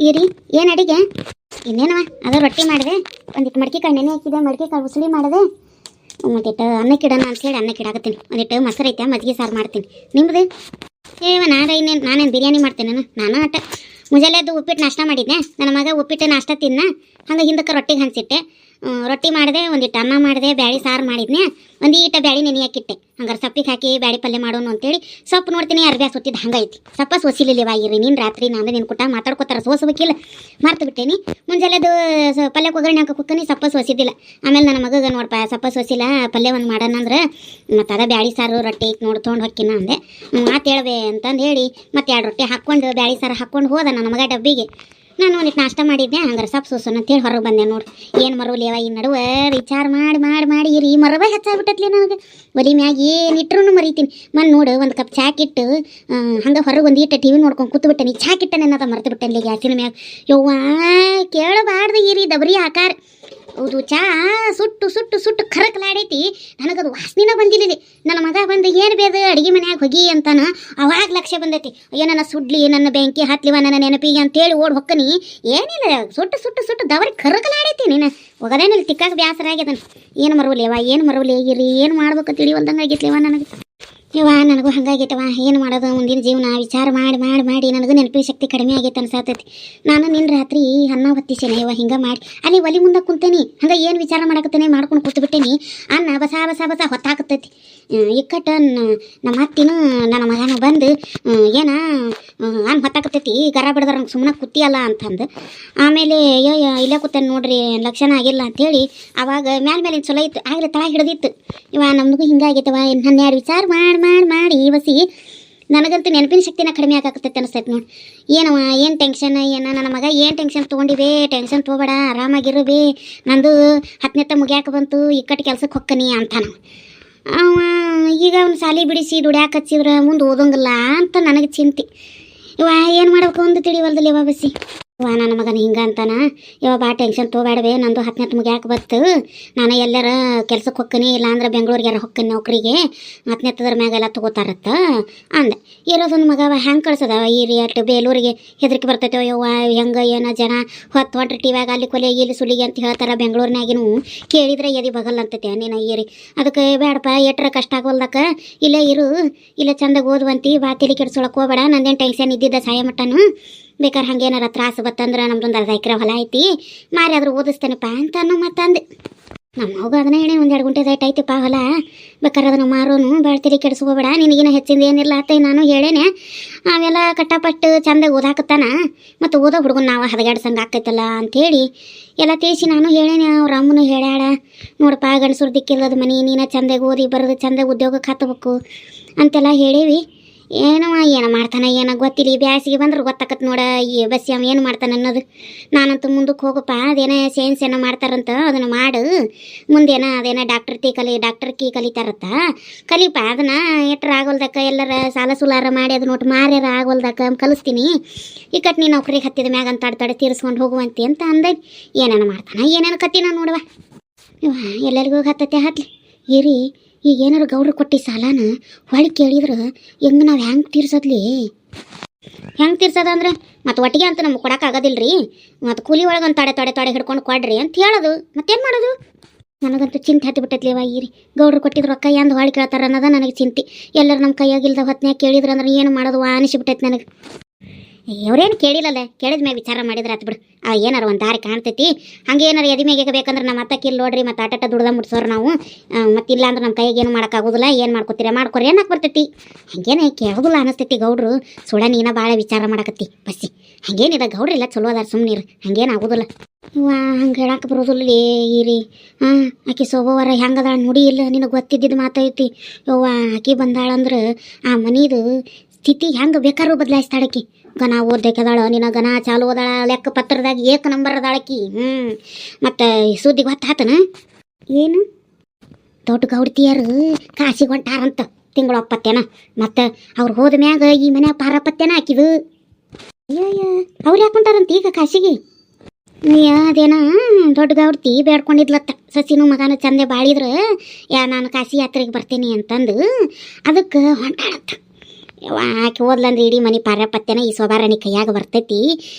ಇರಿ ಏನು ಅಡಿಗೆ? ಇನ್ನೇನವ ಅದ ರೊಟ್ಟಿ ಮಾಡಿದೆ, ಒಂದಿಟ್ಟು ಮಡಿಕೆ ಕಾಳು ನೆನೆ ಹಾಕಿದೆ, ಮಡಿಕೆ ಕಾಳು ಉಸುಳಿ ಮಾಡಿದೆ, ಒಂದಿಟ್ಟು ಅನ್ನಕ್ಕಿಡೋಣ ಅಂತೇಳಿ ಅನ್ನಕ್ಕಿಡಾಕತ್ತೀನಿ. ಒಂದಿಟ್ಟು ಮೊಸರು ಐತೆ, ಮಜ್ಜಿಗೆ ಸಾರು ಮಾಡ್ತೀನಿ. ನಿಮ್ಮದು? ನಾನೇನು ಬಿರಿಯಾನಿ ಮಾಡ್ತೇನೆ ನಾನು ಅಟ್ಟ ಮುಂಜಾನೆ ಅದು ಉಪ್ಪಿಟ್ಟು ನಾಷ್ಟ ಮಾಡಿದ್ದೆ. ನನ್ನ ಮಗ ಉಪ್ಪಿಟ್ಟು ನಾಷ್ಟ ತಿನ್ನ, ಹಂಗೆ ಹಿಂದಕ್ಕೆ ರೊಟ್ಟಿಗೆ ಹಂಚಿಟ್ಟೆ. ರೊಟ್ಟಿ ಮಾಡಿದೆ, ಒಂದಿಟ್ಟು ಅನ್ನ ಮಾಡಿದೆ, ಬ್ಯಾಳಿ ಸಾರು ಮಾಡಿದ್ನೆ, ಒಂದೀಟ ಬ್ಯಾಳಿ ನೆನೆ ಹಾಕಿಟ್ಟೆ. ಹಂಗಾರೆ ಸೊಪ್ಪಿಗೆ ಹಾಕಿ ಬ್ಯಾಳಿ ಪಲ್ಯ ಮಾಡೋನು ಅಂತೇಳಿ ಸೊಪ್ಪು ನೋಡ್ತೀನಿ, ಅರ್ಬ್ಯಾ ಸುತ್ತಿದ್ದು ಹಂಗೈತಿ. ಸೊಪ್ಪ ಸೋಸಿಲಿಲ್ಲವಾಗಿರಿ ನೀನು ರಾತ್ರಿ ನಾನು ನಿನ್ನ ಕುಟ್ಟ ಮಾತಾಡ್ಕೋತಾರ ಸೋಸಬೇಕಿಲ್ಲ, ಮರ್ತು ಬಿಟ್ಟೇನಿ. ಮುಂಜಾನೆದು ಪಲ್ಯಕ್ಕೆ ಒಗ್ಗರಣೆ ಹಾಕಿ ಕುಕ್ಕನಿ ಸೊಪ್ಪ ಸೋಸಿದ್ದಿಲ್ಲ. ಆಮೇಲೆ ನನ್ನ ಮಗಗೆ ನೋಡಪ್ಪ ಸೊಪ್ಪ ಸೋಸಿಲ್ಲ, ಪಲ್ಯ ಒಂದು ಮಾಡೋಣ ಅಂದ್ರೆ ಮತ್ತು ಅದ ಬ್ಯಾಳಿ ಸಾರು ರೊಟ್ಟಿ ನೋಡಿ ತೊಗೊಂಡು ಹೊಕ್ಕಿನ ಅಂದೆ. ಮಾತು ಹೇಳ್ಬೇ ಅಂತಂದು ಹೇಳಿ ಮತ್ತೆ 2 ರೊಟ್ಟಿ ಹಾಕ್ಕೊಂಡು ಬ್ಯಾಳಿ ಸಾರು ಹಾಕ್ಕೊಂಡು ಹೋದ ನನ್ನ ಮಗ ಡಬ್ಬಿಗೆ. ನಾನು ಒಂದಿಟ್ಟು ನಾಷ್ಟ ಮಾಡಿದ್ದೆ, ಹಂಗಾರೆ ಸೊಪ್ಪು ಸೋಸೋಣ ಅಂತೇಳಿ ಹೊರಗೆ ಬಂದೆ. ನೋಡಿ ಏನು ಮರವಲಿಯವ ಈ ನಡುವೆ ವಿಚಾರ ಮಾಡಿ ಈ ಮರವೇ ಹೆಚ್ಚಾಗ್ಬಿಟ್ಟತ್ಲಿ ನನಗೆ. ಒಲಿ ಮ್ಯಾಗ ಏನಿಟ್ರೂ ಮರಿತೀನಿ. ನೋಡು ಒಂದು ಕಪ್ ಚಾಕಿಟ್ಟು ಹಂಗೆ ಹೊರಗೆ ಒಂದೀಟ ಟಿ ವಿ ನೋಡ್ಕೊಂಡು ಕೂತ್ಬಿಟ್ಟೆ. ನೀ ಚಾಕಿಟ್ಟೆ ಅನ್ನೋದ ಮರ್ತು ಬಿಟ್ಟೆನ್ಲಿ ಗ್ಯಾಸಿನ ಮ್ಯಾಗ. ಯವ್ವಾ ಕೇಳಬಾರ್ದು ಈರಿ ದಬರಿ ಆಕಾರ. ಹೌದು, ಚಾ ಸುಟ್ಟು ಸುಟ್ಟು ಸುಟ್ಟು ಕರಕಲಾಡೈತಿ. ನನಗದು ವಾಸನಿನ ಬಂದಿಲ್ಲ. ನನ್ನ ಮಗ ಬಂದು ಏನು ಬೇದ ಅಡುಗೆ ಮನ್ಯಾಗ ಹೋಗಿ ಅಂತಾನ. ಅವಾಗ ಲಕ್ಷ್ಯ ಬಂದೈತಿ, ಅಯ್ಯೋ ನನ್ನ ಸುಡ್ಲಿ, ನನ್ನ ಬೆಂಕಿ ಹತ್ಲಿವ, ನನ್ನ ನೆನಪಿಗೆ ಅಂತೇಳಿ ಓಡ್ ಹೊಕ್ಕನಿ. ಏನಿಲ್ಲ, ಸುಟ್ಟು ಸುಟ್ಟು ಸುಟ್ಟು ದವರಿ ಕರಕಲಾಡೈತಿ. ನೀನು ಹೋಗದೇನಿಲ್ಲ, ತಿಕ್ಕಾಗ ಬೇಸರ ಆಗ್ಯದನ್. ಏನು ಮರವಲಿಯವ, ಏನು ಮರವಲಿ ಆಗಿರಿ, ಏನು ಮಾಡ್ಬೇಕು ತಿಳಿವಲ್ದಂಗೆ ಆಗಿತ್ಲಿವ ನನಗೆ. ಇವ ನನಗೂ ಹಂಗಾಗೈತವ. ಏನು ಮಾಡೋದು ಮುಂದಿನ ಜೀವನ ವಿಚಾರ ಮಾಡಿ ನನಗೂ ನೆನಪಿನ ಶಕ್ತಿ ಕಡಿಮೆ ಆಗೈತೆ ಅನ್ಸತೈತಿ. ನಾನು ನಿನ್ನ ರಾತ್ರಿ ಅನ್ನ ಹೊತ್ತಿಸೇನೆ ಇವ ಹಿಂಗೆ ಮಾಡಿ ಅಲ್ಲಿ ಒಲಿ ಮುಂದೆ ಕುಂತೇನಿ. ಹಂಗೆ ಏನು ವಿಚಾರ ಮಾಡಕತ್ತೇನೆ ಮಾಡ್ಕೊಂಡು ಕೂತ್ಬಿಟ್ಟೇನಿ. ಅನ್ನ ಬಸ ಬಸ ಬಸ ಹೊತ್ತಾಕತ್ತೈತಿ. ಇಕ್ಕಟ್ಟ ನಮ್ಮ ಅತ್ತಿನೂ ನನ್ನ ಮಗನೂ ಬಂದು ಏನ ಅನ್ನ ಹೊತ್ತಾಕತ್ತೈತಿ, ಗರ ಬಿಡದ್ರ ನಂಗೆ ಸುಮ್ಮನೆ ಕುತ್ತಿಯಲ್ಲ ಅಂತಂದು. ಆಮೇಲೆ ಅಯ್ಯೋ ಇಲ್ಲೇ ಕೂತೇನೆ ನೋಡ್ರಿ, ಲಕ್ಷಣ ಆಗಿಲ್ಲ ಅಂಥೇಳಿ ಅವಾಗ ಮೇಲೆ ಚಲೋ ಇತ್ತು, ಆಗಲೇ ತಳ ಹಿಡಿದಿತ್ತು. ಇವ ನಮಗೂ ಹಿಂಗಾಗೈತವ. ನನ್ನ ಯಾರು ವಿಚಾರ ಮಾಡಿ ಬಸಿ ನನಗಂತೂ ನೆನಪಿನ ಶಕ್ತಿನ ಕಡಿಮೆ ಆಗಾಕತ್ತೈತೆ ಅನಿಸ್ತೈತೆ ನೋಡಿ. ಏನವ ಏನು ಟೆನ್ಷನ್, ಏನ ನನ್ನ ಮಗ ಏನು ಟೆನ್ಷನ್ ತೊಗೊಂಡಿವೆ, ಟೆನ್ಷನ್ ತೊಗೋಬೇಡ, ಆರಾಮಾಗಿರುವೆ, ನಂದು 10ನೇತ್ತ ಮುಗ್ಯಾಕೆ ಬಂತು, ಇಕ್ಕಟ್ಟು ಕೆಲ್ಸಕ್ಕೆ ಹೊಕ್ಕನಿ ಅಂತಾನ. ಅವ ಈಗ ಅವ್ನು ಸಾಲಿ ಬಿಡಿಸಿ ದುಡ್ಯಾಕೆ ಹಚ್ಚಿದ್ರೆ ಮುಂದೆ ಓದೋಂಗಿಲ್ಲ ಅಂತ ನನಗೆ ಚಿಂತೆ. ಇವ ಏನು ಮಾಡ್ಬೇಕು ಒಂದು ತಿಳಿವಲ್ದಲ್ಲಿ ಇವ ಬಸಿ. ನನ್ನ ಮಗನ ಹಿಂಗೆ ಅಂತಾನ. ಇವಾಗ ಭಾಳ ಟೆನ್ಷನ್ ತೊಗೊಬೇಡವೆ, ನಂದು 10ನೇತ್ತ ಮುಗ್ಯಾಕೆ ಬತ್ತು, ನಾನು ಎಲ್ಲರ ಕೆಲ್ಸಕ್ಕೆ ಹೊಕ್ಕನಿ, ಇಲ್ಲಾಂದ್ರೆ ಬೆಂಗಳೂರಿಗಾರ ಹೊಕ್ಕನಿ ನೌಕರಿಗೆ, 10ನೇತ್ತದ್ರ ಮ್ಯಾಗೆಲ್ಲ ತೊಗೋತಾರತ್ತ ಅಂದೆ. ಇರೋದೊಂದು ಮಗವ ಹೆಂಗೆ ಕಳ್ಸದ ಈ ರಿಯಟ್ ಬೇಲೂರಿಗೆ ಹೆದರಿಕೆ ಬರ್ತೈತೆ. ಯವ್ವ ಹೆಂಗೆ ಏನೋ ಜನ ಹೊಟ್ರಿ ಟಿವ್ಯಾಗ ಅಲ್ಲಿ ಕೊಲೆ ಇಲ್ಲಿ ಸುಲಿಗೆ ಅಂತ ಹೇಳ್ತಾರೆ. ಬೆಂಗಳೂರಿನಾಗಿನೂ ಕೇಳಿದ್ರೆ ಎದಿ ಬಗಲ್ಲ ಅಂತೈತೆ ನೀನು ಈರಿ. ಅದಕ್ಕೆ ಬೇಡಪ್ಪ, ಎಟ್ರ ಕಷ್ಟ ಆಗೋಲ್ದಕ್ಕ ಇಲ್ಲೇ ಇರು, ಇಲ್ಲೇ ಚಂದಾಗ ಓದುವಂತಿ, ಬಾತಿಲಿ ಕೆಡ್ಸೊಳಕ್ಕೆ ಹೋಗ್ಬೇಡ, ನಂದೇನು ಟೆನ್ಷನ್ ಇದ್ದಿದ್ದ ಸಾಯ ಮಟ್ಟನು. ಬೇಕಾದ್ರೆ ಹಂಗೇನಾರ ತ್ರಾಸು ಬತ್ತಂದ್ರೆ ನಮ್ದೊಂದು 1/2 ಎಕರೆ ಹೊಲ ಐತಿ, ಮಾರಿ ಆದ್ರೂ ಓದಿಸ್ತೇನಪ್ಪ ಅಂತ ಅನ್ನೋ ಮತ್ತಂದು. ನಮ್ಮ ಹೋಗ ಅದನ್ನ ಹೇಳಿ 1-2 ಗುಂಟೆ ದೈಟ್ ಐತಿಪ್ಪ ಹೊಲ, ಬೇಕಾದ್ರೆ ಅದನ್ನು ಮಾರೋನು, ಬೆಳ್ತಿರಿ ಕೆಡಿಸ್ಕೋಬೇಡ, ನಿನಗಿನ ಹೆಚ್ಚಿಂದ ಏನಿಲ್ಲ ಅತ್ತೆ ನಾನು ಹೇಳೇನೆ. ಅವೆಲ್ಲ ಕಟ್ಟಪಟ್ಟು ಚಂದಾಗಿ ಓದಾಕತ್ತಾನ, ಮತ್ತು ಓದೋ ಹುಡುಗನ ನಾವು ಹದಗಾಡ್ಸಂಗೆ ಆಕೈತಲ್ಲ ಅಂಥೇಳಿ ಎಲ್ಲ ತಿಳಿಸಿ ನಾನು ಹೇಳೇನೆ. ಅವ್ರ ಅಮ್ಮನೂ ಹೇಳ್ಯಾಡ, ನೋಡಪ್ಪ ಗಂಡಸರು ದಿಕ್ಕಿಲ್ಲದ ಮನೆ, ನೀನು ಚಂದಾಗಿ ಓದಿ ಬರೋದು, ಚಂದಾಗಿ ಉದ್ಯೋಗಕ್ಕೆ ಹತ್ತಬೇಕು ಅಂತೆಲ್ಲ ಹೇಳೀವಿ. ಏನೋ ಮಾಡ್ತಾನೆ ಏನೋ ಗೊತ್ತಿಲ್ಲ. ಈ ಬ್ಯಾಸಿಗೆ ಬಂದ್ರೆ ಗೊತ್ತಾಕತ್ ನೋಡ ಈ ಬಸ್ಸಿ ಅವ ಏನು ಮಾಡ್ತಾನೆ ಅನ್ನೋದು. ನಾನಂತೂ ಮುಂದಕ್ಕೆ ಹೋಗಪ್ಪ, ಅದೇನೋ ಸೈನ್ಸ್ ಏನೋ ಮಾಡ್ತಾರಂತ ಅದನ್ನು ಮಾಡು, ಮುಂದೇನೋ ಅದೇನೋ ಡಾಕ್ಟರ್ ಕೀ ಕಲಿತಾರತ್ತ, ಕಲಿಪ ಅದನ್ನು ಎಟ್ರ ಆಗೋಲ್ದಕ್ಕ ಎಲ್ಲರ ಸಾಲ ಸುಲಾರ ಮಾಡಿ ಅದನ್ನ ಒಟ್ಟು ಮಾರ್ಯಾರ ಆಗೋಲ್ದಕ್ಕ ಕಲಿಸ್ತೀನಿ. ಇಕ್ಕಟ್ಟು ನೀನು ನೌಕರಿಗೆ ಹತ್ತಿದ ಮ್ಯಾಗ ಅಂತಾಡ್ತಾಡೆ ತೀರಿಸ್ಕೊಂಡು ಹೋಗುವಂತಿ ಅಂತ ಅಂದೆ. ಏನೇನು ಮಾಡ್ತಾನೆ ಏನೇನು ಕತ್ತಿನ ನೋಡುವ. ಎಲ್ಲರಿಗೂ ಹತ್ತತ್ತೆ ಹತ್ಲಿ ಇರಿ. ಈಗ ಏನಾರು ಗೌಡ್ರು ಕೊಟ್ಟು ಸಾಲಾನ ಹೊಳಿ ಕೇಳಿದ್ರೆ ಹೆಂಗೆ ನಾವು ಹೆಂಗೆ ತೀರ್ಸೋದ್ಲಿ? ಹೆಂಗೆ ತೀರ್ಸೋದು ಅಂದ್ರೆ ಮತ್ತು ಒಟ್ಟಿಗೆ ಅಂತ ನಮ್ಗೆ ಕೊಡೋಕ್ಕಾಗೋದಿಲ್ಲ ರೀ, ಮತ್ತು ಕೂಲಿ ಒಳಗೆ ಒಂದು ತೊಡೆ ಹಿಡ್ಕೊಂಡು ಕೊಡ್ರಿ ಅಂತ ಹೇಳೋದು. ಮತ್ತೇನು ಮಾಡೋದು? ನನಗಂತೂ ಚಿಂತೆ ಹತ್ತಿ ಬಿಟ್ಟೈತ್ಲಿ ಇರಿ. ಗೌಡ್ರು ಕೊಟ್ಟಿದ್ರು ರೊಕ್ಕ ಎಂದು ಹೊಳಿ ಕೇಳ್ತಾರ ಅನ್ನೋದ ನನಗೆ ಚಿಂತೆ. ಎಲ್ಲರೂ ನಮ್ಮ ಕೈಯಾಗಿಲ್ದ ಹೊತ್ನ್ಯಾಗ ಕೇಳಿದ್ರು ಅಂದ್ರೆ ಏನು ಮಾಡೋದು ಅನಿಸಿಬಿಟ್ಟೈತೆ ನನಗೆ. ಅವ್ರೇನು ಕೇಳಿಲ್ಲಲ್ಲ, ಕೇಳಿದ ಮ್ಯಾಗ ವಿಚಾರ ಮಾಡಿದ್ರೆ ಆತು ಬಿಡು. ಏನಾರ ಒಂದು ದಾರಿ ಕಾಣ್ತೈತಿ. ಹಂಗೆ ಏನಾರು ಎದಿ ಮ್ಯಾಗೆ ಬೇಕಂದ್ರೆ ನಮ್ಮ ಅತ್ತಕ್ಕಿಲ್ಲಿ ನೋಡ್ರಿ, ಮತ್ತು ಆಟ ದುಡ್ದ ಮುಟ್ಸೋರು ನಾವು, ಮತ್ತಿಲ್ಲ ಅಂದ್ರೆ ನಮ್ಮ ಕೈಗೆ ಏನು ಮಾಡೋಕ್ಕಾಗೋದಿಲ್ಲ. ಏನು ಮಾಡ್ಕೊತೀರ ಮಾಡ್ಕೊರಿ, ಏನಕ್ಕೆ ಬರ್ತೈತಿ. ಹಂಗೇನೆ ಕೇಳೋದಿಲ್ಲ ಅನಿಸ್ತೈತಿ. ಗೌಡ್ರು ಸುಡ ನೀನ ಭಾಳ ವಿಚಾರ ಮಾಡಕತ್ತಿ ಬಸ್ಸಿ. ಹಂಗೇನಿದೆ ಗೌಡ್ರೆಲ್ಲ ಚಲೋ ಅದಾರ, ಸುಮ್ಮನಿರು, ಹಂಗೇನು ಆಗೋದಿಲ್ಲ. ಹಂಗೆ ಹೇಳಕ್ಕೆ ಬರೋದಿಲ್ಲ ಈರಿ. ಆಕೆ ಸೋಬವಾರ ಹೆಂಗದ ನೋಡಿ ಇಲ್ಲ, ನಿನಗೆ ಗೊತ್ತಿದ್ದಿದ್ದು ಮಾತೈತಿ. ಯವ್ವ ಆಕೆ ಬಂದಾಳಂದ್ರೆ ಆ ಮನೀದು ಸ್ಥಿತಿ ಹೆಂಗೆ ಬೇಕಾದ್ರೂ ಬದಲಾಯಿಸ್ತಾಳಕಿ. ಗನ ಓದಕ್ಕೆದಾಳ, ನಿನ್ನ ಗನ ಚಾಲು ಓದಾಳ, ಲೆಕ್ಕ ಪತ್ರದಾಗ 1 ನಂಬರ್ ಅದಾಳಕಿ. ಮತ್ತು ಸುದ್ದಿಗೆ ಹೊತ್ತಾತನ ಏನು ದೊಡ್ಡ ಗೌಡ್ತಿಯರು ಕಾಸಿಗೆ ಹೊಂಟಾರಂತ ತಿಂಗಳು 70 ಮತ್ತು ಅವ್ರು ಹೋದ ಮ್ಯಾಗ ಈ ಮನ್ಯಾಗ ಪಾರಪತ್ಯನ ಹಾಕಿದು. ಅಯ್ಯಯ್ಯ ಅವ್ರು ಯಾಕೆ ಹೊಂಟಾರಂತ ಈಗ ಕಾಸಿಗೆ? ಅದೇನ ದೊಡ್ಡ ಗೌಡ್ತಿ ಬೇಡ್ಕೊಂಡಿದ್ಲತ್ತ, ಸಸಿನೂ ಮಗನ ಚಂದೆ ಬಾಳಿದ್ರೆ ನಾನು ಕಾಶಿ ಯಾತ್ರೆಗೆ ಬರ್ತೀನಿ ಅಂತಂದು ಅದಕ್ಕೆ ಹೊಂಟಾಳಂತ. ಆಕೆ ಹೋದ್ಲಂದ್ರೆ ಇಡೀ ಮನೆ ಪಾರ್ಯ ಪತ್ತೆನ ಈ ಸೊಬಾರಣಿ ಕೈಯಾಗ ಬರ್ತೈತಿ.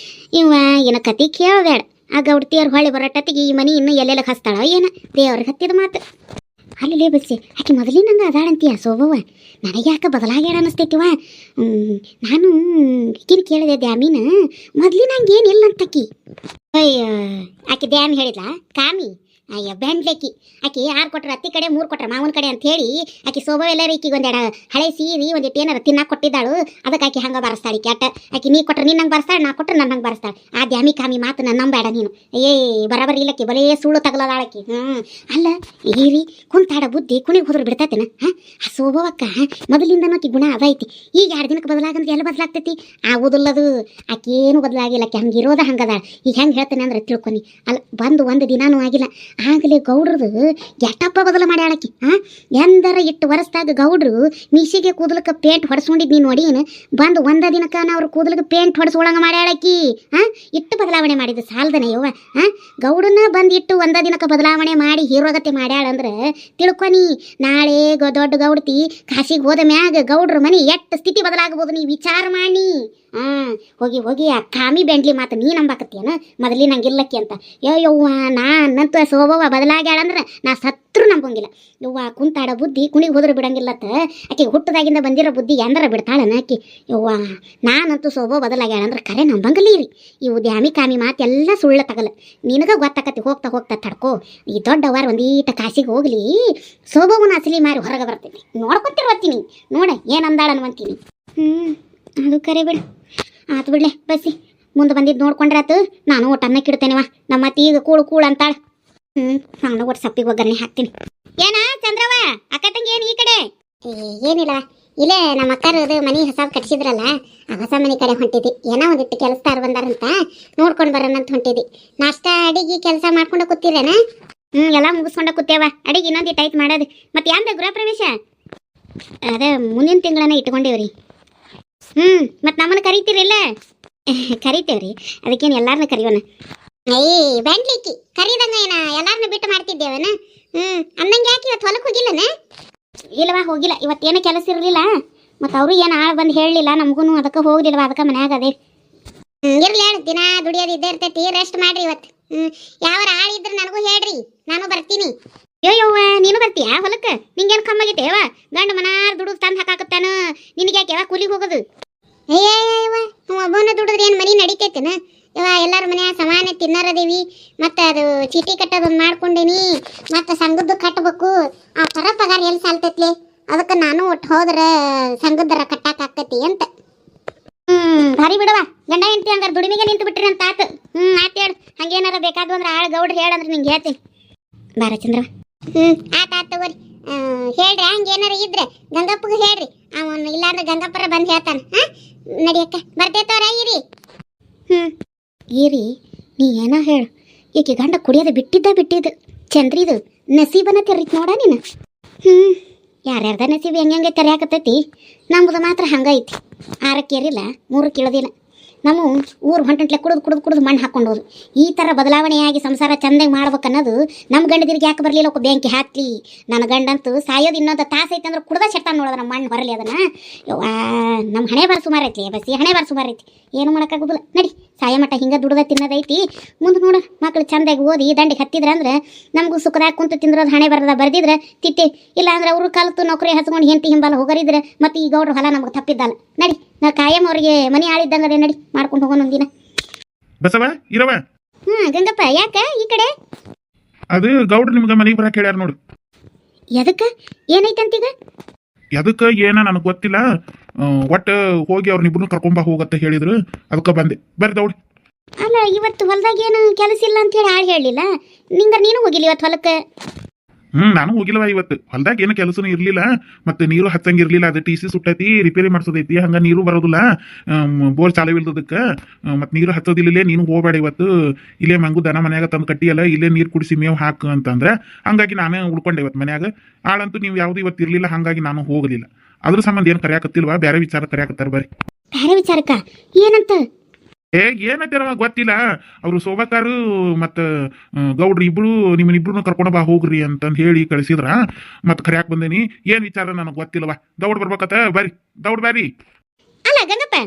ಇವ ಏನ ಕತಿ ಕೇಳ್ಬೇಡ. ಆ ಗೌಡ್ತಿಯವ್ರು ಹೊಳ್ಳಿ ಬರೋಟತ್ತಿಗೆ ಈ ಮನೆ ಇನ್ನೂ ಎಲ್ಲೆಲ್ಲ ಹಸ್ತಾಳ ಏನ ದೇವ್ರಿಗೆ ಹತ್ತಿದ ಮಾತು. ಅಲ್ಲೇ ಬಸ್ಸಿ ಆಕೆ ಮೊದಲಿನಂಗ ಅದಾಳಂತೀಯ ಸೋಬವ್ವ. ನನಗೆ ಯಾಕೆ ಬದಲಾಗ್ಯಾಡ ಅನ್ನಿಸ್ತೈತಿವ. ನಾನು ಈಕಿನ ಕೇಳಿದೆ ದ್ಯಾಮಿನ ಮೊದ್ಲಿನಂಗೆ ಏನಿಲ್ಲ ಅಂತಕಿ. ಅಯ್ಯ ಆಕೆ ದ್ಯಾಮಿ ಹೇಳಿದ್ಲ ಕಾಮಿ. ಅಯ್ಯ ಬೆಂಡ್ಲೇಕಿ ಆಕೆ 6 ಕೊಟ್ರ ಅತ್ತಿ ಕಡೆ 3 ಕೊಟ್ರ ಮಾವನ ಕಡೆ ಅಂತ ಹೇಳಿ ಆಕೆ ಸೋಬವ ಎಲ್ಲರೂ ಈಕಿಗೆ ಒಂದೆರಡು ಹಳೆ ಸೀರಿ ಒಂದಿಟ್ಟು ಏನಾರ ತಿನ್ನಾಕ ಕೊಟ್ಟಿದ್ದಾಳು. ಅದಕ್ಕೆ ಆಕೆ ಹಂಗೆ ಬರಸ್ತಾಳೆ ಕ್ಯಾಟ. ಆಕೆ ನೀ ಕೊಟ್ರೆ ನೀನು ನಂಗೆ ಬರ್ಸ್ತಾಳೆ, ನಾ ಕೊಟ್ರೆ ನನ್ನ ಹಂಗೆ ಬರ್ಸ್ತಾಳೆ. ಆ ದ್ಯಾಮಿ ಕಾಮಿ ಮಾತು ನನ್ನ ನಂಬೇಡ ನೀನು. ಬರಬರಿ ಇಲ್ಲಕ್ಕೆ ಬಲೇ ಸುಳ್ಳು ತಗಲದಾಳಕಿ. ಅಲ್ಲ ಈರಿ ಕುಂತಾಡ ಬುದ್ಧಿ ಕುಣಿಗೆ ಹೋದ್ರೆ ಬಿಡ್ತೈತೆನ. ಆ ಸೋಬವಕ್ಕ ಮೊದಲಿಂದನೂ ಆಕಿ ಗುಣ ಅದೈತಿ. ಈಗ 2 ದಿನಕ್ಕೆ ಬದಲಾಗಂದ್ರೆ ಎಲ್ಲ ಬದಲಾಗ್ತೈತಿ. ಆಗೋದಿಲ್ಲದು. ಆಕೇನು ಬದಲಾಗಿಲ್ಲ. ಆಕೆ ಹಂಗಿರೋದ ಹಂಗದಾಳ. ಈಗ ಹೆಂಗೆ ಹೇಳ್ತೇನೆ ಅಂದ್ರೆ ತಿಳ್ಕೊನಿ. ಅಲ್ಲ ಬಂದು 1 ದಿನಾನೂ ಆಗಿಲ್ಲ ಆಗಲೇ ಗೌಡ್ರದು ಎಷ್ಟಪ್ಪ ಬದಲು ಮಾಡ್ಯಾಳಕಿ. ಎಂದರ ಇಟ್ಟು ವರ್ಷದಾಗ ಗೌಡ್ರು ಮೀಸಿಗೆ ಕೂದಲಕ್ಕೆ ಪೇಂಟ್ ಹೊಡ್ಸ್ಕೊಂಡಿದ್ ನೀನು ನೋಡೀನು. ಬಂದು 1 ದಿನಕ್ಕೆ ಅವ್ರ ಕೂದಲಿಗೆ ಪೇಂಟ್ ಹೊಡ್ಸೋಳಂಗೆ ಮಾಡ್ಯಾಳಕಿ. ಇಟ್ಟು ಬದಲಾವಣೆ ಮಾಡಿದ್ದು ಸಾಲದನೆ ಯವ್ವ. ಗೌಡನ್ನ ಬಂದು ಇಟ್ಟು 1 ದಿನಕ್ಕೆ ಬದಲಾವಣೆ ಮಾಡಿ ಹೀರೋಗತ್ತೆ ಮಾಡ್ಯಾಳಂದ್ರೆ ತಿಳ್ಕೊನಿ. ನಾಳೆ ದೊಡ್ಡ ಗೌಡ್ತಿ ಕಾಶಿಗೆ ಹೋದ ಮ್ಯಾಗ ಗೌಡ್ರ ಮನೆ ಎಷ್ಟು ಸ್ಥಿತಿ ಬದಲಾಗಬಹುದು ನೀ ವಿಚಾರ ಮಾಡಿ. ಹೋಗಿ ಹೋಗಿ ಆ ಕಾಮಿ ಬೆಂಡ್ಲಿ ಮಾತು ನೀ ನಂಬಾಕತ್ತೇನ ಮೊದಲಿನ ಹಂಗಿಲ್ಲಕ್ಕಿ ಅಂತ. ಯವ್ವ ನಾನಂತೂ ಸೋಬವ್ವ ಬದಲಾಗ್ಯಾಳಂದ್ರೆ ನಾ ಸತ್ರು ನಂಬಂಗಿಲ್ಲ. ಯವ್ವ ಕುಂತಾಡ ಬುದ್ಧಿ ಕುಣಿಗೆ ಹೋದ್ರೆ ಬಿಡಂಗಿಲ್ಲತ್ತ. ಆಕೆಗೆ ಹುಟ್ಟದಾಗಿಂದ ಬಂದಿರೋ ಬುದ್ಧಿ ಎಂದರ ಬಿಡ್ತಾಳನ ಆಕಿ. ಯವ್ವ ನಾನಂತೂ ಸೋಬೋ ಬದಲಾಗ್ಯಾಳಂದ್ರೆ ಕರೆ ನಂಬಂಗಿಲ್ಲೀರಿ. ಇವು ದ್ಯಾಮಿ ಕಾಮಿ ಮಾತು ಎಲ್ಲ ಸುಳ್ಳ ತಗಲ್ಲ. ನಿನಗ ಗೊತ್ತಾಕತಿ ಹೋಗ್ತಾ ಹೋಗ್ತಾ ತಡ್ಕೋ. ಈ ದೊಡ್ಡವಾರ ಒಂದೀಟ ಕಾಸಿಗೆ ಹೋಗ್ಲಿ ಸೋಬವ್ವನ ಅಸಲಿ ಮಾರಿ ಹೊರಗೆ ಬರ್ತೈತಿ. ನೋಡ್ಕೊತಿರ್ವತ್ತೀನಿ ನೋಡ ಏನಂದಾಳ ಅನ್ವಂತೀನಿ. ಅದು ಕರೆ ಬಿಡು. ಆತು ಬಿಡ್ಲೆ ಬಸ್ಸಿ ಮುಂದೆ ಬಂದಿದ್ದು ನೋಡ್ಕೊಂಡ್ರಾತು. ನಾನು ಒಟ್ಟು ಅನ್ನಕ್ಕೆ ಇಡ್ತೇನೆವ. ನಮ್ಮ ಅತ್ತಿ ಈಗ ಕೂಳು ಅಂತಾಳ. ಹಂಗ ಒಟ್ಟು ಸಪ್ಪಿಗೆ ಒಗ್ಗರಣೆ ಹಾಕ್ತೀನಿ. ಏನ ಚಂದ್ರವ ಅಕ್ಕ ತಂಗಿ ಏನು ಈ ಕಡೆ? ಏನಿಲ್ಲ ಇಲ್ಲೇ ನಮ್ಮ ಅಕ್ಕರದು ಮನೆ ಹೊಸ ಕಟ್ಸಿದ್ರಲ್ಲ ಆ ಹೊಸ ಮನೆ ಕಡೆ ಹೊಂಟಿದ್ದಿ. ಏನೋ ಒಂದಿಟ್ಟು ಕೆಲಸದಾರ ಬಂದಾರಂತ ನೋಡ್ಕೊಂಡು ಬರೋಣಂತ ಹೊಂಟಿದ್ದಿ. ನಾಷ್ಟ ಅಡಿಗೆ ಕೆಲಸ ಮಾಡ್ಕೊಂಡು ಕೂತಿರೇನ? ಎಲ್ಲ ಮುಗಿಸ್ಕೊಂಡ ಕೂತೇವ. ಅಡಿಗೆ ಇನ್ನೊಂದಿಟ್ಟು ಆಯ್ತು ಮಾಡೋದು. ಮತ್ತೆ ಯಾಂದ ಗೃಹ ಪ್ರವೇಶ? ಅದೇ ಮುಂದಿನ ತಿಂಗಳನ್ನ ಇಟ್ಕೊಂಡೇವ್ರಿ. ಮತ್ತೆ ನಮ್ಮನ್ನು ಕರಿತೀರಿಲ್ಲ? ಕರಿತೇವ್ರಿ. ಅದಕ್ಕೇನು ಎಲ್ಲಾರನ್ನ ಕರಿಯೋಣ. ಬ್ಯಾಂಡ್ಲಿಕ್ಕಿ ಕರೀದಂಗ ಏನ ಎಲ್ಲಾರನ್ನ ಬಿಟ್ಟು ಮಾಡ್ತಿದ್ದೇವನ? ಅನ್ನಂಗೆ ಯಾಕೆ ಇವತ್ತು ಹೊಲಕ್ಕೆ ಹೋಗಿಲ್ಲನ? ಇಲ್ಲವಾ ಹೋಗಿಲ್ಲ. ಇವತ್ತೇನು ಕೆಲಸ ಇರಲಿಲ್ಲ. ಮತ್ತು ಅವರು ಏನು ಆಳು ಬಂದು ಹೇಳಲಿಲ್ಲ ನಮಗೂ. ಅದಕ್ಕೆ ಹೋಗ್ಲಿಲ್ವ. ಅದಕ್ಕೆ ಮನ್ಯಾಗ ಅದೇ ಇರ್ಲಿ ಹೇಳು. ದಿನ ದುಡಿಯೋದು ಇದ್ದೇ ಇರ್ತೈತಿ. ರೆಸ್ಟ್ ಮಾಡ್ರಿ ಇವತ್ತು. ಯಾವ ಆಳು ಇದ್ರೆ ನನಗೂ ಹೇಳ್ರಿ, ನಾನು ಬರ್ತೀನಿ. ಯವ್ವ ನೀನು ಬರ್ತೀಯಾ ಹೊಲಕ್ಕೆ? ನಿಂಗೇನು ಕಮ್ಮಾಗಿತ್ತೇವ? ಗಂಡು ಮನಾರ್ ದುಡಿದು ತಂದು ಹಾಕಾಕತ್ತಾನ. ನಿನಗೆ ಯಾಕೆ ಯಾವ ಕೂಲಿಗೆ ಹೋಗೋದು? ಒಬ್ಬನ ದುಡಿದ್ರೆ ಏನು ಮನೆ ನಡಿತೈತೆನ ಯವ್ವ? ಎಲ್ಲರ ಮನ್ಯಾಗ ಸಮಾನ ತಿನ್ನರದೇವಿ. ಮತ್ತು ಅದು ಚೀಟಿ ಕಟ್ಟೋದೊಂದು ಮಾಡ್ಕೊಂಡೇನಿ. ಮತ್ತು ಸಂಘದ್ದು ಕಟ್ಟಬೇಕು. ಆ ಥರ ಪಗಾರ ಎಲ್ಲಿ ಸಾಲ್ತೈತ್ಲೆ? ಅದಕ್ಕೆ ನಾನು ಒಟ್ಟು ಹೋದ್ರೆ ಸಂಘದರ ಕಟ್ಟಾಕತ್ತೈತಿ ಅಂತ. ಭಾರಿ ಬಿಡವ. ಗಂಡ ಹೆಂಡತಿ ಹಂಗಾರೆ ದುಡಿಮೆಗೆ ನಿಂತು ಬಿಟ್ರಿ ಅಂತ ಆತು. ಆತು ಹೇಳು. ಹಂಗೇನಾರ ಬೇಕಾದ್ವು ಅಂದ್ರೆ ಆಳು ಗೌಡ್ರು ಹೇಳಂದ್ರೆ ನಿಂಗೆ ಹೇಳ್ತೀನಿ. ಬಾರ ಚಂದ್ರ. ಆತ ತಗೋರಿ. ಹೇಳ್ರಿ ಹಂಗೇನಾರ ಇದ್ರೆ ಗಂಗಪ್ಪಗೆ ಹೇಳ್ರಿ. ಅವನು ಇಲ್ಲಾಂದ್ರೆ ಗಂಗಪ್ಪರ ಬಂದು ಹೇಳ್ತಾನೆ. ನಡಿಯಕ್ಕ ಬರ್ತೇತವ್ರ ಇರಿ. ಈರಿ ನೀ ಏನೋ ಹೇಳು. ಈಕೆ ಗಂಡ ಕುಡಿಯೋದು ಬಿಟ್ಟಿದ್ದು ಚಂದ್ರಿದು ನಸೀಬನ ತೆರೀತ್ ನೋಡ ನೀನು. ಯಾರ್ಯಾರ್ದ ನಸೀಬ್ ಹೆಂಗೆ ತೆರೆಯಾಕತ್ತೈತಿ. ನಮ್ಮದು ಮಾತ್ರ ಹಂಗೈತಿ. 6ಕ್ಕೆ ಏರಿಲ್ಲ 3ಕ್ಕೆ ಇಳೋದಿಲ್ಲ. ನಾವು ಊರು ಹೊಂಟಂಟ್ಲೆ ಕುಡಿದು ಮಣ್ಣು ಹಾಕೊಂಡು ಹೋದ್ರು. ಈ ಥರ ಬದಲಾವಣೆಯಾಗಿ ಸಂಸಾರ ಚಂದಾಗಿ ಮಾಡ್ಬೇಕನ್ನೋದು ನಮ್ಮ ಗಂಡದಿರಿಗೆ ಯಾಕೆ ಬರಲಿಲ್ಲ? ಒಬ್ಬ ಬೆಂಕಿ ಹಾಕ್ಲಿ. ನನ್ನ ಗಂಡಂತೂ ಸಾಯೋದು ಇನ್ನೊಂದು ತಾಸು ಐತೆ ಅಂದ್ರೆ ಕುಡ್ದ ಚೆಟ್ಟಾನ ನೋಡೋದು ನಮ್ಮ ಮಣ್ಣು ಹೊರಲಿ ಅದನ್ನು. ನಮ್ಮ ಹಣೆ ಬಾರ ಸುಮಾರು ಐತಿ ಬಸ್ಸಿ. ಹಣೆ ಬಾರ ಸುಮಾರು ಐತಿ. ಏನು ಮಾಡೋಕ್ಕಾಗೋದಿಲ್ಲ. ನಡಿ ಸಾಯ ಮಟ್ಟ ಹಿಂಗೆ ದುಡ್ದ ತಿನ್ನೋದೈತಿ. ಮುಂದೆ ನೋಡು ಮಕ್ಳು ಚಂದಾಗಿ ಓದಿ ದಂಡಿಗೆ ಹತ್ತಿದ್ರೆ ಅಂದ್ರೆ ನಮಗೂ ಸುಖದಾಗ ಕುಂತು ತಿಂದ್ರೋದು ಹಣೆ ಬರದ ಬರ್ದಿದ್ರೆ ತಿತ್ತಿ. ಇಲ್ಲ ಅಂದ್ರೆ ಅವರು ಕಲ್ತು ನೌಕರಿ ಹಚ್ಕೊಂಡು ಹೆಂಡತಿ ಹಿಂಬಲ್ಲ ಹೋಗರಿದ್ರೆ ಮತ್ತೆ ಈ ಗೌಡ್ರ ಹೊಲ ನಮ್ಗೆ ತಪ್ಪಿದ್ದಲ್ಲ. ನಡಿ ನಾ ಕಾಯಂ ಅವ್ರಿಗೆ ಮನೆ ಆಳಿದ್ದಂಗದೆ. ನಡಿ ಮಾಡ್ಕೊಂಡು ಹೋಗೋಣ ಒಂದಿನ. ಬಸವ ಇರವ. ಗಂಗಪ್ಪ ಯಾಕ ಈ ಕಡೆ? ಅದು ಗೌಡ್ರು ನಿಮ್ಗೆ ಮನೆಗೆ ಬರಕ್ಕೆ ಹೇಳ್ಯಾರ ನೋಡು. ಎದಕ್ಕೆ ಏನೈತಂತೀಗ? ಎದಕ್ಕೆ ಏನ ನನಗೆ ಗೊತ್ತಿಲ್ಲ. ಒಟ್ಟು ಹೋಗಿ ಅವ್ರನ್ನಿಬ್ರು ಕರ್ಕೊಂಬ ಹೋಗತ್ತೆ ಹೇಳಿದ್ರು. ಅದಕ್ಕೆ ಬಂದೆ. ಬರ್ರಿ ದೌಡ್. ಅಲ್ಲ ಇವತ್ತು ಹೊಲದಾಗ ಏನು ಕೆಲಸ ಇಲ್ಲ ಅಂತ ಹೇಳಿ ಆಳು ಹೇಳಲಿಲ್ಲ ನಿಂಗೆ. ನೀನು ಹೋಗಿಲ್ಲ ಇವತ್ತು ಹೊಲಕ್ಕೆ? ನಾನು ಹೋಗಿಲ್ವ ಇವತ್ತು. ಹೊಲ್ದಾಗ ಏನು ಕೆಲಸನೂ ಇರ್ಲಿಲ್ಲ. ಮತ್ತೆ ನೀರು ಹಚ್ಚಂಗಿರ್ಲಿಲ್ಲ. ಅದು ಟಿ ಸಿ ಸುಟ್ಟೈತಿ, ರಿಪೇರಿ ಮಾಡ್ಸೋದೈತಿ. ಹಂಗ ನೀರು ಬರೋದಿಲ್ಲ. ಬೋರ್ ಚಾಲು ಇಲ್ದದಕ್ಕೆ ಮತ್ತೆ ನೀರು ಹಚ್ಚೋದಿಲ್ಲ. ನೀನು ಹೋಗಬೇಡ ಇವತ್ತು. ಇಲ್ಲೇ ಮಂಗು ದನ ಮನ್ಯಾಗ ತಂದು ಕಟ್ಟಿಯಲ್ಲ, ಇಲ್ಲೇ ನೀರು ಕುಡಿಸಿ ಮೇವು ಹಾಕು ಅಂತಂದ್ರೆ ಹಂಗಾಗಿ ನಾನೇ ಉಳ್ಕೊಂಡೆ ಇವತ್ತು ಮನ್ಯಾಗ. ಆಳಂತೂ ನೀವು ಯಾವ್ದು ಇವತ್ತು ಇರ್ಲಿಲ್ಲ. ಹಂಗಾಗಿ ನಾನು ಹೋಗಲಿಲ್ಲ. ಅದ್ರ ಸಂಬಂಧ ಏನು ಕರೆಯಾಕತ್ತಿಲ್ವಾ? ಬೇರೆ ವಿಚಾರ ಕರೆಯಾಕತ್ತಾರ. ಬರ್ರಿ. ಬೇರೆ ವಿಚಾರಕ್ಕ ಏನಂತ? ಏನಂತಾರ ಗೊತ್ತಿಲ್ಲ. ಅವರು ಶೋಭಾಕಾರು ಮತ್ತು ಗೌಡ್ರು ಇಬ್ರು ನಿಮ್ಮನ್ನಿಬ್ರು ಕರ್ಕೊಂಡು ಬಾ ಹೋಗ್ರಿ ಅಂತಂದು ಹೇಳಿ ಕಳಿಸಿದ್ರ. ಮತ್ತೆ ಕರ್ಯಾಕ್ ಬಂದೇನಿ. ಏನು ವಿಚಾರ ನನಗೆ ಗೊತ್ತಿಲ್ಲವಾ? ದೌಡ್ ಬರ್ಬೇಕತ್ತ. ಬರ್ರಿ ದೌಡ್ ಬರ್ರಿ. ಅಲ್ಲ ಗಂಗಪ್ಪ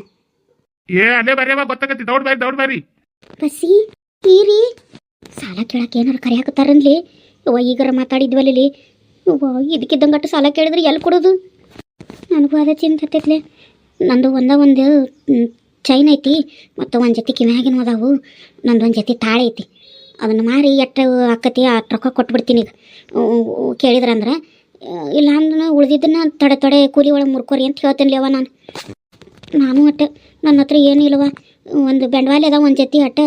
ಏ ಅಲ್ಲೇ ಬರ್ಯವ ಗೊತ್ತಾಗತ್ತಿ ದೌಡ್ ಬಾರಿ ಬಸ್ಸಿ ತೀರಿ ಸಾಲ ಕೇಳಕ್ಕೆ ಏನಾರು ಕರೆಯಾಕತ್ತಾರನ್ಲಿ ಅವ್ವ ಈಗಾರ ಮಾತಾಡಿದ್ವಲ್ಲಿ ಅವ್ವ ಇದಕ್ಕಿದ್ದಂಗಟ್ಟು ಸಾಲ ಕೇಳಿದ್ರೆ ಎಲ್ಲಿ ಕೊಡೋದು ನನಗೂ ಅದೇ ಚಿಂತೆ ಹತ್ತೈತ್ಲೆ ನಂದು ಒಂದು ಚೈನ್ ಐತಿ ಮತ್ತು ಒಂದು ಜೊತೆ ಕಿವ್ಯಾಗಿನ ಅದಾವು ನಂದು ಒಂದು ಜೊತೆ ತಾಳೆ ಐತಿ ಅದನ್ನು ಮಾರಿ ಎಟ್ಟು ಆಕತಿ ಅಷ್ಟು ರೊಕ್ಕ ಕೊಟ್ಬಿಡ್ತೀನಿ ಈಗ ಕೇಳಿದ್ರಂದ್ರೆ ಇಲ್ಲ ಅಂದ್ರೆ ಉಳಿದಿದ್ದನ್ನ ತೊಡೆ ಕೂಲಿ ಒಳಗೆ ಮುರ್ಕೋರಿ ಅಂತ ಹೇಳ್ತೀನಿ ಅವ ನಾನು ಅಟ್ಟ ನನ್ನ ಹತ್ರ ಏನಿಲ್ಲವ ಒಂದು ಬೆಂಡವಾಲಿ ಅದಾವ ಒಂದು ಜೊತೆ ಅಟ್ಟ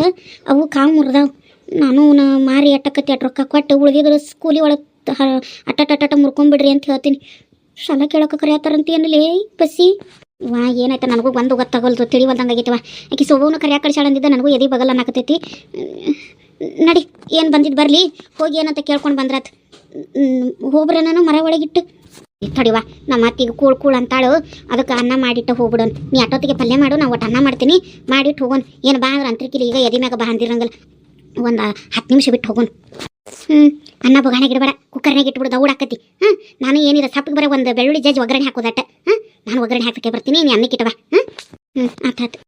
ಅವು ಕಾವು ಮುರಿದಾವು ನಾನು ಮಾರಿ ಅಟ್ಟಕತ್ತಿ ಅಟ್ಟು ರೊಕ್ಕ ಕೊಟ್ಟು ಉಳಿದಿದ್ರು ಕೂಲಿ ಒಳಗೆ ಅಟ್ಟ ಮುರ್ಕೊಂಬಿಡ್ರಿ ಅಂತ ಹೇಳ್ತೀನಿ ಸಾಲ ಕೇಳೋಕೆ ಕರೆಯತ್ತಾರಂತ ಏನಿಲ್ಲ ಬಸ್ಸಿ ವಾ ಏನಾಯ್ತು ನನಗೂ ಬಂದು ಗೊತ್ತಾಗಲ್ದು ತಿಳಿವಲ್ದಂಗೆ ಆಗೈತವ ಆಕೆ ಸೊಬವನು ಕರೆಯಾಕ ಕಳಿಸಾಳಂದಿದ್ದ ನನಗೂ ಎದೆ ಬಗಲ್ ಅನ್ನಕತ್ತೈತಿ ನಡಿ ಏನು ಬಂದಿದ್ದು ಬರಲಿ ಹೋಗಿ ಏನಂತ ಕೇಳ್ಕೊಂಡು ಬಂದ್ರಾತ್ ಹೋಗ್ರ ನಾನು ಮರ ಒಳಗಿಟ್ಟು ತಡಿವಾ ನಮ್ಮ ಅತ್ತಿಗೆ ಕೂಳ್ ಅಂತಾಳು ಅದಕ್ಕೆ ಅನ್ನ ಮಾಡಿಟ್ಟು ಹೋಗ್ಬಿಡೋಣ ನೀ ಅಟ್ಟೊತ್ತಿಗೆ ಪಲ್ಯ ಮಾಡು ನಾವು ಒಟ್ಟು ಅನ್ನ ಮಾಡ್ತೀನಿ ಮಾಡಿಟ್ಟು ಹೋಗೋಣ ಏನು ಬಾ ಅಂದ್ರೆ ಅಂತರ್ಕಿಲಿ ಈಗ ಎದೆ ಮ್ಯಾಗ ಬಾ ಅಂದಿರಂಗಲ್ಲ ಒಂದು 10 ನಿಮಿಷ ಬಿಟ್ಟು ಹೋಗೋಣ ಅನ್ನ ಬೊಗಾಣೆಗೆ ಇಡಬೇಡ ಕುಕ್ಕರ್ನಾಗ ಇಟ್ಬಿಡು ದೌಡಾಕತಿ ನಾನು ಏನಿಲ್ಲ ಸಪ್ಪಗೆ ಬರೋ ಒಂದು ಬೆಳ್ಳುಳ್ಳಿ ಜಜ್ಜಿ ಒಗ್ಗರಣೆ ಹಾಕೋದಟ್ಟ ನಾನು ಒಗ್ಗರಣೆ ಹಾಕಕ್ಕೆ ಬರ್ತೀನಿ ನೀ ಅನ್ನಕ್ಕಿಟ್ಟವ ಆತಾತು